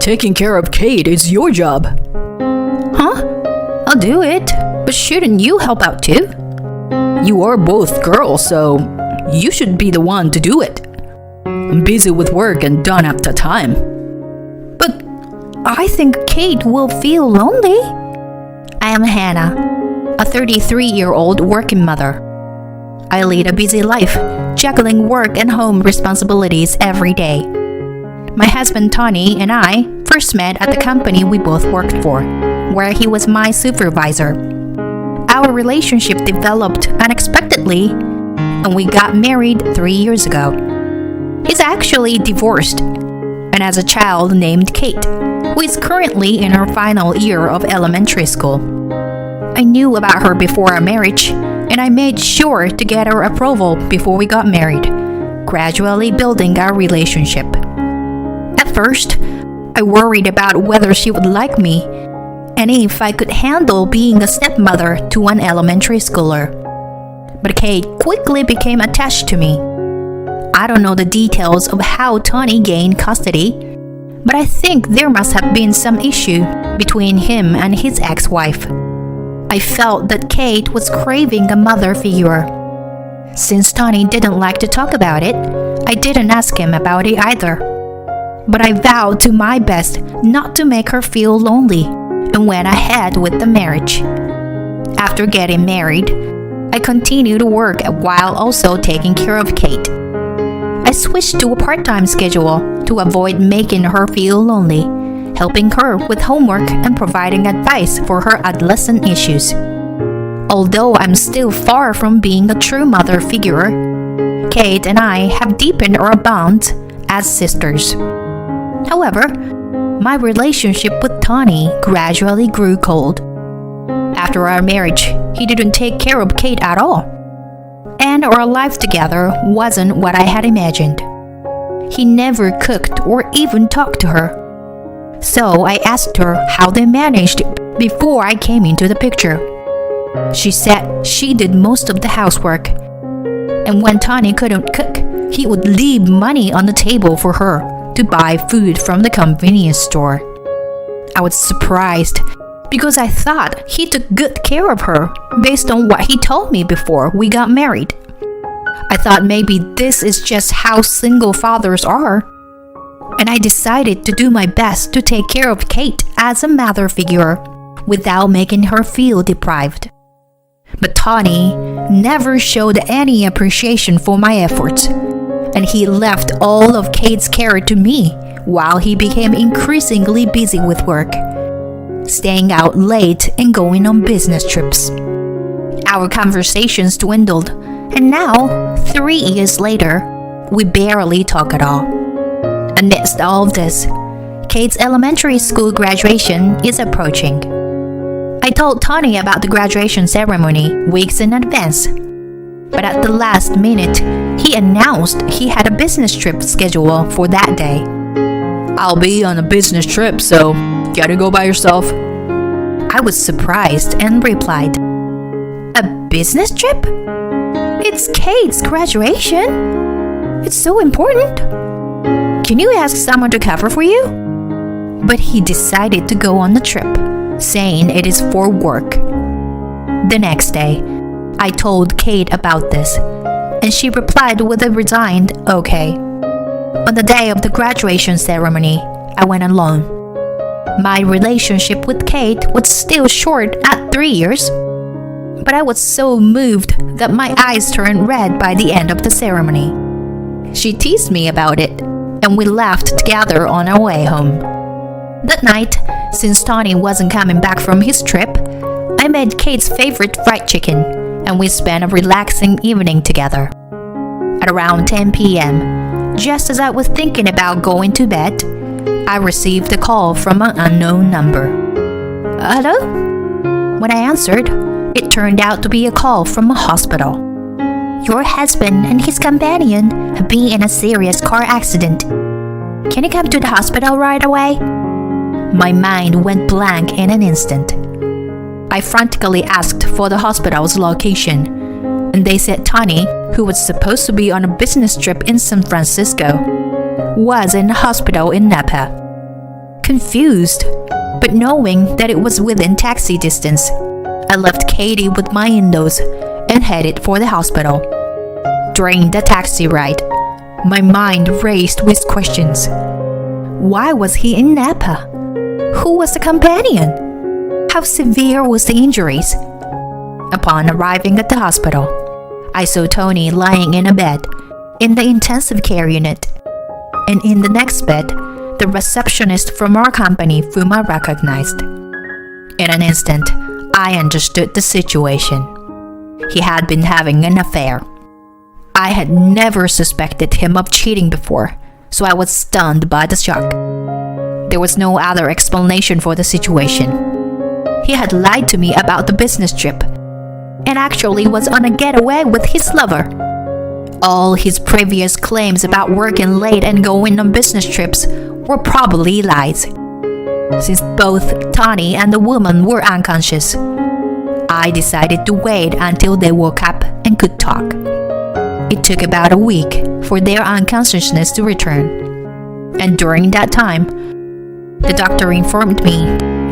Taking care of Kate is your job. Huh? I'll do it, but shouldn't you help out too? You are both girls, so you should be the one to do it. I'm busy with work and don't have the time. But I think Kate will feel lonely. I am Hannah, a 33-year-old working mother. I lead a busy life, juggling work and home responsibilities every day. My husband Tony and I first met at the company we both worked for, where he was my supervisor. Our relationship developed unexpectedly, and we got married 3 years ago. He's actually divorced and has a child named Kate, who is currently in her final year of elementary school. I knew about her before our marriage, and I made sure to get her approval before we got married, gradually building our relationship. At first, I worried about whether she would like me and if I could handle being a stepmother to an elementary schooler. But Kate quickly became attached to me. I don't know the details of how Tony gained custody, but I think there must have been some issue between him and his ex-wife. I felt that Kate was craving a mother figure. Since Tony didn't like to talk about it, I didn't ask him about it either. But I vowed to my best not to make her feel lonely and went ahead with the marriage. After getting married, I continued to work while also taking care of Kate. I switched to a part-time schedule to avoid making her feel lonely, helping her with homework and providing advice for her adolescent issues. Although I'm still far from being a true mother figure, Kate and I have deepened our bond as sisters. However, my relationship with Tony gradually grew cold. After our marriage, he didn't take care of Kate at all, and our life together wasn't what I had imagined. He never cooked or even talked to her. So I asked her how they managed before I came into the picture. She said she did most of the housework, and when Tony couldn't cook, he would leave money on the table for her to buy food from the convenience store. I was surprised because I thought he took good care of her based on what he told me before we got married. I thought maybe this is just how single fathers are, and I decided to do my best to take care of Kate as a mother figure without making her feel deprived. But Tony never showed any appreciation for my efforts, and he left all of Kate's care to me while he became increasingly busy with work, staying out late and going on business trips. Our conversations dwindled, and now, 3 years later, we barely talk at all. Amidst all of this, Kate's elementary school graduation is approaching. I told Tony about the graduation ceremony weeks in advance, but at the last minute, he announced he had a business trip scheduled for that day. I'll be on a business trip, so gotta go by yourself. I was surprised and replied, "A business trip? It's Kate's graduation. It's so important. Can you ask someone to cover for you?" But he decided to go on the trip, saying it is for work. The next day, I told Kate about this, and she replied with a resigned okay. On the day of the graduation ceremony, I went alone. My relationship with Kate was still short at 3 years, but I was so moved that my eyes turned red by the end of the ceremony. She teased me about it, and we laughed together on our way home. That night, since Tony wasn't coming back from his trip, I made Kate's favorite fried chicken, and we spent a relaxing evening together. At around 10 p.m., just as I was thinking about going to bed, I received a call from an unknown number. Hello? When I answered, it turned out to be a call from a hospital. Your husband and his companion have been in a serious car accident. Can you come to the hospital right away? My mind went blank in an instant. I frantically asked for the hospital's location, and they said Tony, who was supposed to be on a business trip in San Francisco, was in the hospital in Napa. Confused, but knowing that it was within taxi distance, I left Katie with my in-laws and headed for the hospital. During the taxi ride, my mind raced with questions. Why was he in Napa? Who was the companion? How severe was the injuries? Upon arriving at the hospital, I saw Tony lying in a bed in the intensive care unit, and in the next bed, the receptionist from our company whom I recognized. In an instant, I understood the situation. He had been having an affair. I had never suspected him of cheating before, so I was stunned by the shock. There was no other explanation for the situation. He had lied to me about the business trip and actually was on a getaway with his lover. All his previous claims about working late and going on business trips were probably lies. Since both Tony and the woman were unconscious, I decided to wait until they woke up and could talk. It took about a week for their unconsciousness to return, and during that time, the doctor informed me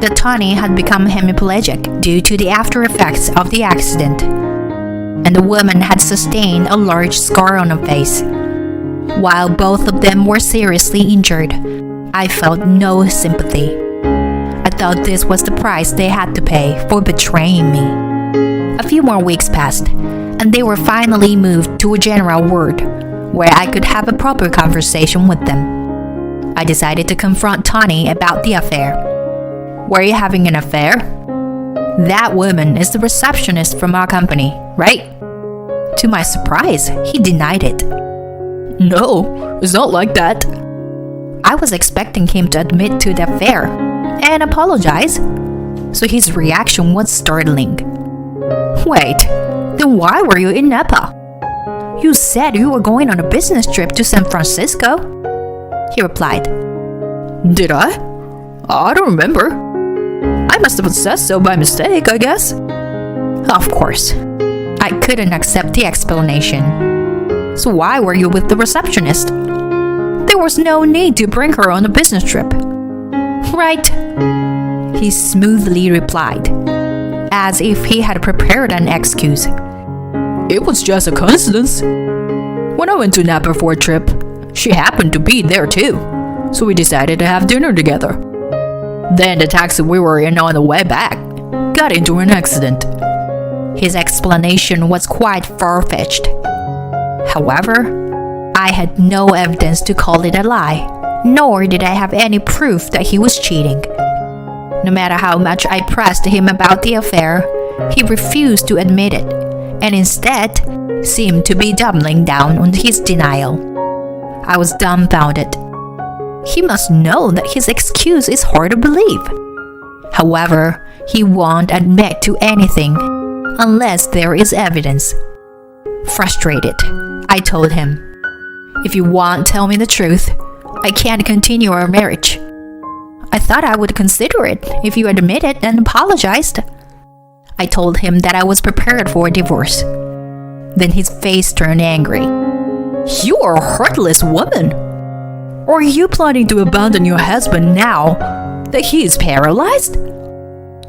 that Tony had become hemiplegic due to the after effects of the accident, and the woman had sustained a large scar on her face. While both of them were seriously injured, I felt no sympathy. I thought this was the price they had to pay for betraying me. A few more weeks passed, and they were finally moved to a general ward where I could have a proper conversation with them. I decided to confront Tony about the affair. Were you having an affair? That woman is the receptionist from our company, right? To my surprise, he denied it. No, it's not like that. I was expecting him to admit to the affair and apologize, so his reaction was startling. Wait, then why were you in Napa? You said you were going on a business trip to San Francisco, he replied. Did I? I don't remember. I must have said so by mistake, I guess. Of course. I couldn't accept the explanation. So why were you with the receptionist? There was no need to bring her on a business trip. Right, he smoothly replied, as if he had prepared an excuse. It was just a coincidence. When I went to Napa for a trip, she happened to be there too, so we decided to have dinner together. Then the taxi we were in on the way back got into an accident. His explanation was quite far-fetched. However, I had no evidence to call it a lie, nor did I have any proof that he was cheating. No matter how much I pressed him about the affair, he refused to admit it, and instead seemed to be doubling down on his denial. I was dumbfounded. He must know that his excuse is hard to believe. However, he won't admit to anything unless there is evidence. Frustrated, I told him, "If you won't tell me the truth, I can't continue our marriage. I thought I would consider it if you admitted and apologized." I told him that I was prepared for a divorce. Then his face turned angry. You are a heartless woman. Or are you planning to abandon your husband now that he is paralyzed?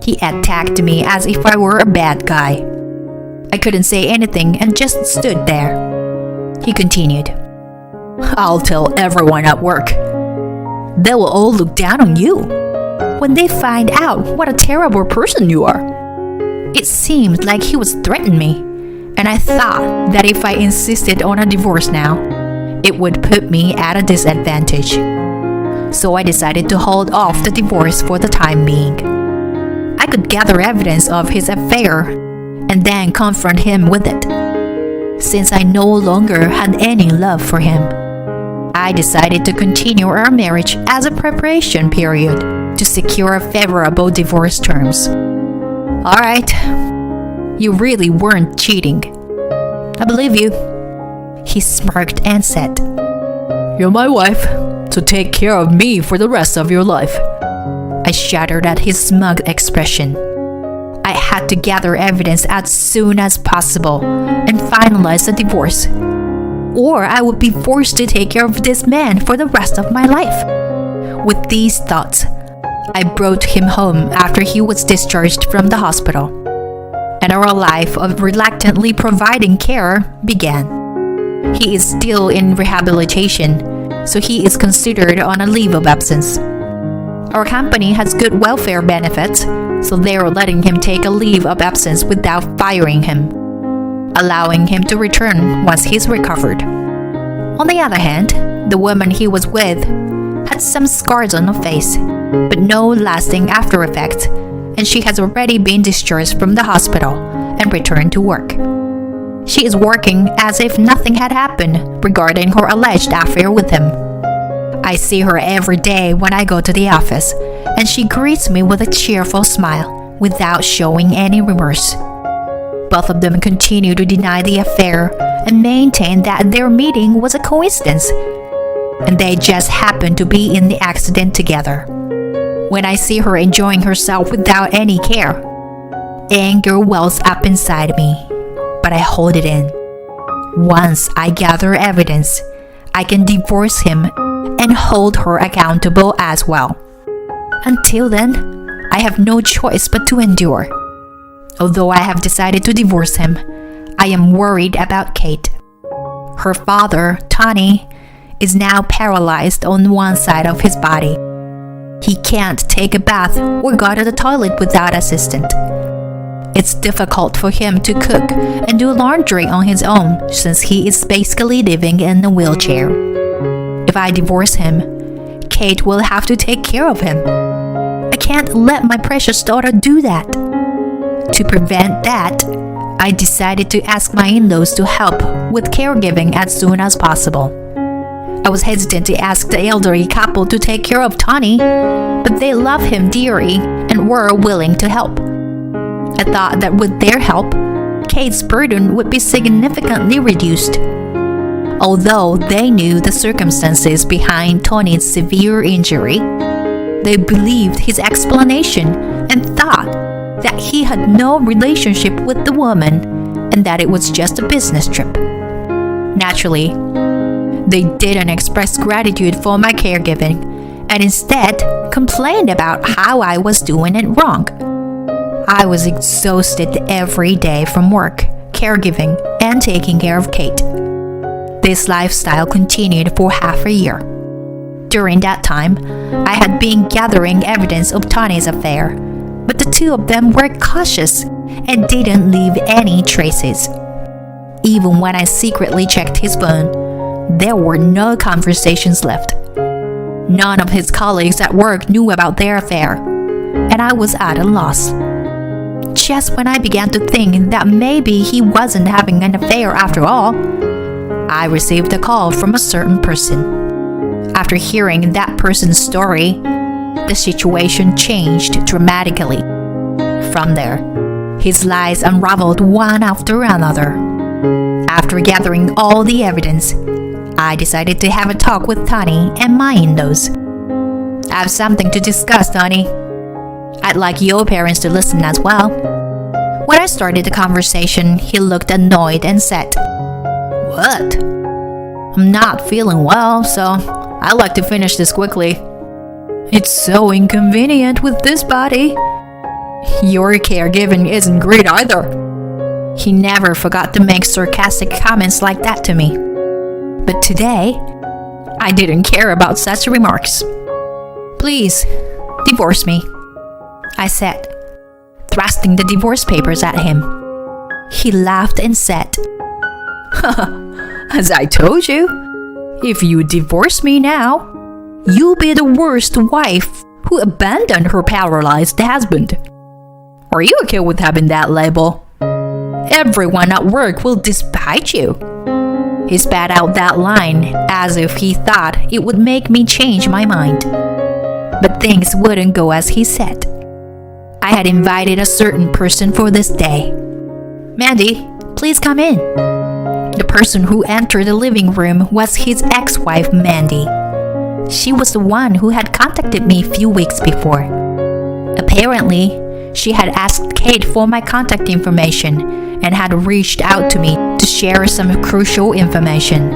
He attacked me as if I were a bad guy. I couldn't say anything and just stood there. He continued, "I'll tell everyone at work. They will all look down on you when they find out what a terrible person you are." It seemed like he was threatening me, and I thought that if I insisted on a divorce now, it would put me at a disadvantage. So I decided to hold off the divorce for the time being. I could gather evidence of his affair and then confront him with it. Since I no longer had any love for him, I decided to continue our marriage as a preparation period to secure favorable divorce terms. All right, you really weren't cheating. I believe you. He smirked and said, "You're my wife, so take care of me for the rest of your life." I shuddered at his smug expression. I had to gather evidence as soon as possible and finalize the divorce, or I would be forced to take care of this man for the rest of my life. With these thoughts, I brought him home after he was discharged from the hospital, and our life of reluctantly providing care began. He is still in rehabilitation, so he is considered on a leave of absence. Our company has good welfare benefits, so they are letting him take a leave of absence without firing him, allowing him to return once he's recovered. On the other hand, the woman he was with had some scars on her face, but no lasting after effects, and she has already been discharged from the hospital and returned to work. She is working as if nothing had happened regarding her alleged affair with him. I see her every day when I go to the office, and she greets me with a cheerful smile without showing any remorse. Both of them continue to deny the affair and maintain that their meeting was a coincidence, and they just happened to be in the accident together. When I see her enjoying herself without any care, anger wells up inside me, but I hold it in. Once I gather evidence, I can divorce him and hold her accountable as well. Until then, I have no choice but to endure. Although I have decided to divorce him, I am worried about Kate. Her father, Tony, is now paralyzed on one side of his body. He can't take a bath or go to the toilet without assistance. It's difficult for him to cook and do laundry on his own since he is basically living in a wheelchair. If I divorce him, Kate will have to take care of him. I can't let my precious daughter do that. To prevent that, I decided to ask my in-laws to help with caregiving as soon as possible. I was hesitant to ask the elderly couple to take care of Tony, but they love him dearly and were willing to help. I thought that with their help, Kate's burden would be significantly reduced. Although they knew the circumstances behind Tony's severe injury, they believed his explanation and thought that he had no relationship with the woman and that it was just a business trip. Naturally, they didn't express gratitude for my caregiving and instead complained about how I was doing it wrong. I was exhausted every day from work, caregiving, and taking care of Kate. This lifestyle continued for half a year. During that time, I had been gathering evidence of Tony's affair, but the two of them were cautious and didn't leave any traces. Even when I secretly checked his phone, there were no conversations left. None of his colleagues at work knew about their affair, and I was at a loss. Just when I began to think that maybe he wasn't having an affair after all, I received a call from a certain person. After hearing that person's story, the situation changed dramatically. From there, his lies unraveled one after another. After gathering all the evidence, I decided to have a talk with Tony and my in-laws. I have something to discuss, Tony. I'd like your parents to listen as well. When I started the conversation, he looked annoyed and said, "What? I'm not feeling well, so I'd like to finish this quickly. It's so inconvenient with this body. Your caregiving isn't great either." He never forgot to make sarcastic comments like that to me. But today, I didn't care about such remarks. "Please, divorce me," I said, thrusting the divorce papers at him. He laughed and said, "As I told you, if you divorce me now, you'll be the worst wife who abandoned her paralyzed husband. Are you okay with having that label? Everyone at work will despise you." He spat out that line as if he thought it would make me change my mind. But things wouldn't go as he said. I had invited a certain person for this day. "Mandy, please come in." The person who entered the living room was his ex-wife, Mandy. She was the one who had contacted me a few weeks before. Apparently, she had asked Kate for my contact information and had reached out to me to share some crucial information.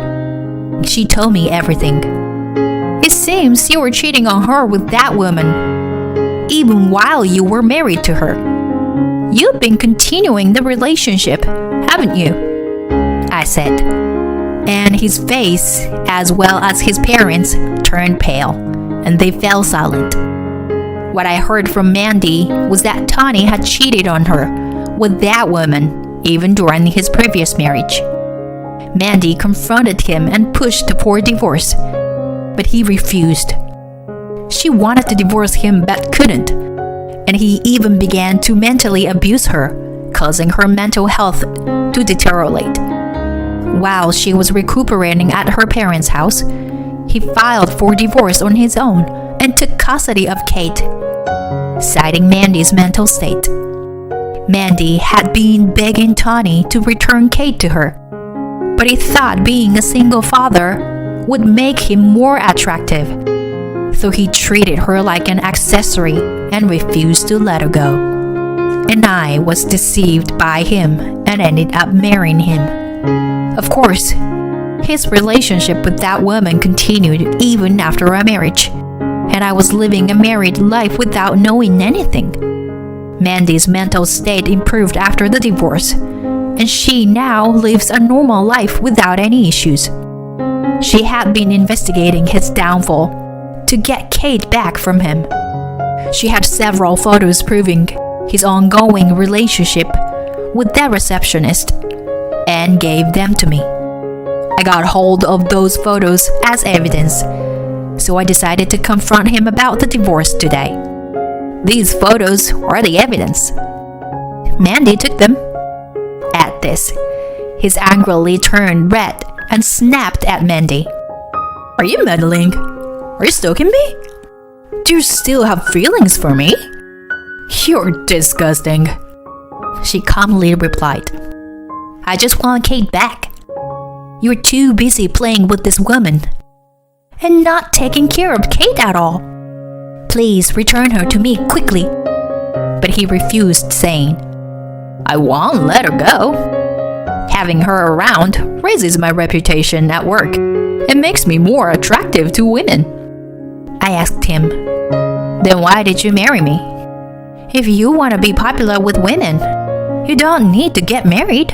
She told me everything. "It seems you were cheating on her with that woman." even while you were married to her. You've been continuing the relationship, haven't you? I said. And his face, as well as his parents, turned pale, and they fell silent. What I heard from Mandy was that Tony had cheated on her with that woman, even during his previous marriage. Mandy confronted him and pushed for divorce, but he refused. She wanted to divorce him but couldn't, and he even began to mentally abuse her, causing her mental health to deteriorate. While she was recuperating at her parents' house, he filed for divorce on his own and took custody of Kate, citing Mandy's mental state. Mandy had been begging Tony to return Kate to her, but he thought being a single father would make him more attractive, so he treated her like an accessory and refused to let her go. And I was deceived by him and ended up marrying him. Of course, his relationship with that woman continued even after our marriage, and I was living a married life without knowing anything. Mandy's mental state improved after the divorce, and she now lives a normal life without any issues. She had been investigating his downfall to get Kate back from him. She had several photos proving his ongoing relationship with that receptionist and gave them to me. I got hold of those photos as evidence, so I decided to confront him about the divorce today. These photos are the evidence. Mandy took them. At this, he angrily turned red and snapped at Mandy. Are you meddling? Are you stalking me? Do you still have feelings for me? You're disgusting, she calmly replied. I just want Kate back. You're too busy playing with this woman and not taking care of Kate at all. Please return her to me quickly. But he refused, saying, I won't let her go. Having her around raises my reputation at work and makes me more attractive to women. I asked him, then why did you marry me? If you want to be popular with women, you don't need to get married.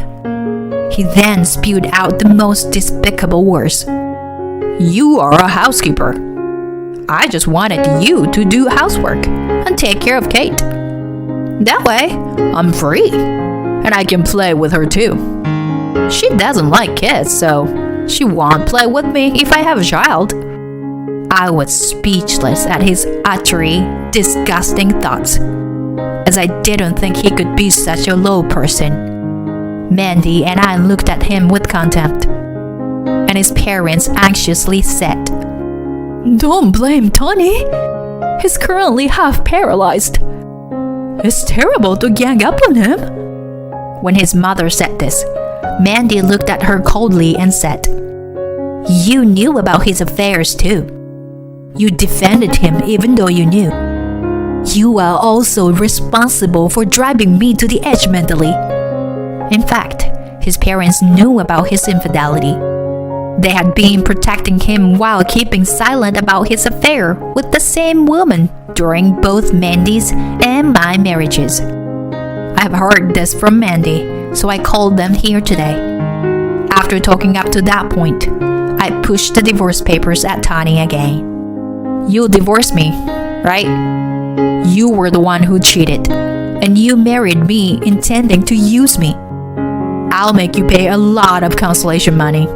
He then spewed out the most despicable words. You are a housekeeper. I just wanted you to do housework and take care of Kate. That way, I'm free, and I can play with her too. She doesn't like kids, so she won't play with me if I have a child. I was speechless at his utterly disgusting thoughts, as I didn't think he could be such a low person. Mandy and I looked at him with contempt, and his parents anxiously said, Don't blame Tony. He's currently half paralyzed. It's terrible to gang up on him. When his mother said this, Mandy looked at her coldly and said, You knew about his affairs too. You defended him even though you knew. You are also responsible for driving me to the edge mentally. In fact, his parents knew about his infidelity. They had been protecting him while keeping silent about his affair with the same woman during both Mandy's and my marriages. I have heard this from Mandy, so I called them here today. After talking up to that point, I pushed the divorce papers at Tony again. You'll divorce me, right? You were the one who cheated, and you married me intending to use me. I'll make you pay a lot of consolation money.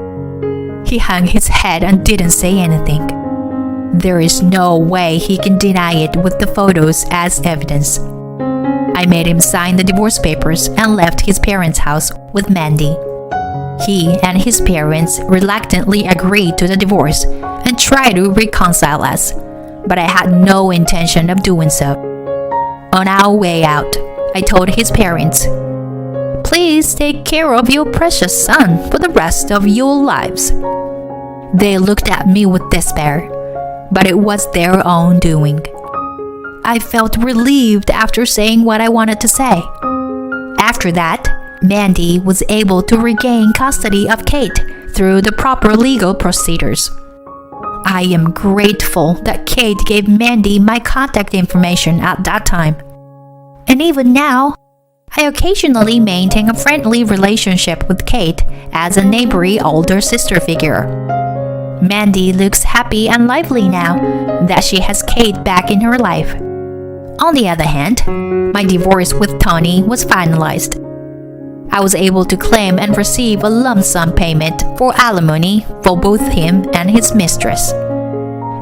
He hung his head and didn't say anything. There is no way he can deny it with the photos as evidence. I made him sign the divorce papers and left his parents' house with Mandy. He and his parents reluctantly agreed to the divorce and tried to reconcile us, but I had no intention of doing so. On our way out, I told his parents, Please take care of your precious son for the rest of your lives. They looked at me with despair, but it was their own doing. I felt relieved after saying what I wanted to say. After that, Mandy was able to regain custody of Kate through the proper legal procedures. I am grateful that Kate gave Mandy my contact information at that time. And even now, I occasionally maintain a friendly relationship with Kate as a neighborly older sister figure. Mandy looks happy and lively now that she has Kate back in her life. On the other hand, my divorce with Tony was finalized. I was able to claim and receive a lump sum payment for alimony for both him and his mistress.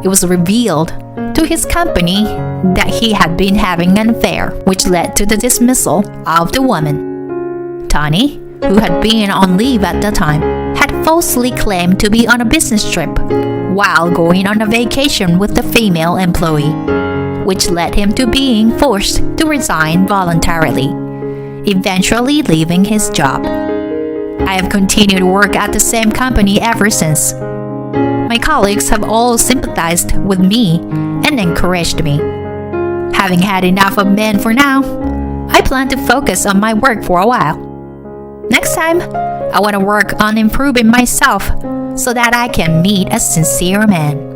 It was revealed to his company that he had been having an affair, which led to the dismissal of the woman. Tony, who had been on leave at the time, had falsely claimed to be on a business trip while going on a vacation with the female employee, which led him to being forced to resign voluntarily, eventually leaving his job. I have continued work at the same company ever since. My colleagues have all sympathized with me and encouraged me. Having had enough of men for now, I plan to focus on my work for a while. Next time, I want to work on improving myself so that I can meet a sincere man.